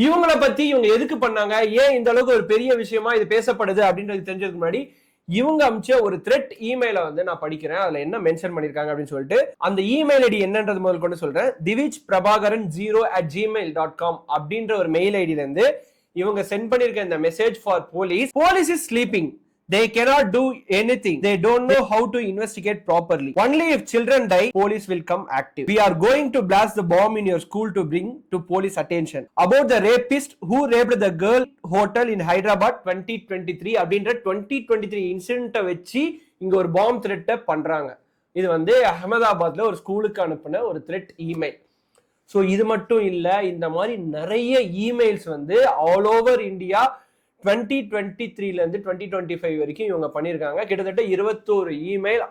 இவங்களை பத்தி இவங்க எதுக்கு பண்ணாங்க, ஏன் இந்த அளவுக்கு ஒரு பெரிய விஷயமா இது பேசப்படுது அப்படின்றது தெரிஞ்சதுக்கு முன்னாடி இவங்க அமிச்ச ஒரு த்ரெட் இமெயில வந்து நான் படிக்கிறேன். அதுல என்ன மென்ஷன் பண்ணிருக்காங்க அப்படின்னு சொல்லிட்டு அந்த இமெயில் ஐடி என்னன்றது முதல் கொண்டு சொல்றேன். divijprabhakaran0@gmail.com அப்படின்ற ஒரு மெயில் ஐடியில இருந்து இவங்க சென்ட் பண்ணிருக்க இந்த message for police is sleeping. They cannot do anything. They don't know how to investigate properly. Only if children die, police will come active. We are going to blast the bomb in your school to bring to police attention. About the rapist who raped the girl hotel in Hyderabad 2023 அப்படின்ற 2023 இன்சிடென்ட்டை வச்சு இங்க ஒரு bomb த்ரெட்டை பண்றாங்க. இது வந்து அகமதாபாத்ல ஒரு ஸ்கூலுக்கு அனுப்பின ஒரு த்ரெட் இமெயில். ஸோ இது மட்டும் இல்லை, இந்த மாதிரி நிறைய இமெயில்ஸ் வந்து ஆல் ஓவர் இந்தியா 2023ல இருந்து 2025 வரைக்கும் இவங்க பண்ணியிருக்காங்க. கிட்டத்தட்ட 21 இமெயில்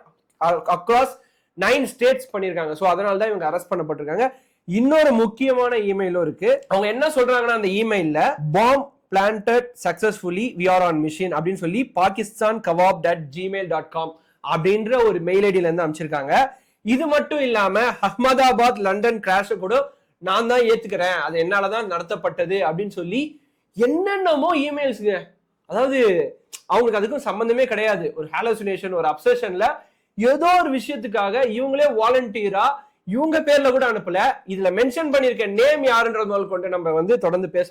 அக்ராஸ் 9 ஸ்டேட்ஸ் பண்ணியிருக்காங்க. ஸோ அதனால தான் இவங்க அரெஸ்ட் பண்ணப்பட்டிருக்காங்க. இன்னொரு முக்கியமான இமெயிலும் இருக்கு. அவங்க என்ன சொல்றாங்கன்னா அந்த இமெயில்ல bomb planted successfully we are on mission அப்படின்னு சொல்லி pakistankawab@gmail.com அப்படின்ற ஒரு மெயில் ஐடியில இருந்து அமைச்சிருக்காங்க. இது மட்டும் இல்லாம அஹமதாபாத் லண்டன் கிராஷ் கூட நான் தான் ஏத்துக்கிறேன், அது என்னாலதான் நடத்தப்பட்டது அப்படின்னு சொல்லி என்னென்னமோ இமெயில்ஸுங்க. அதாவது அவங்களுக்கு அதுக்கும் சம்பந்தமே கிடையாது. ஒரு ஹாலோசினேஷன், ஒரு அப்சஷன்ல ஏதோ ஒரு விஷயத்துக்காக இவங்களே வாலண்டியரா இவங்க பேர்ல கூட அனுப்பல. இதுல மென்ஷன் பண்ணிருக்க நேம் யாருன்றது கொண்டு நம்ம வந்து தொடர்ந்து பேச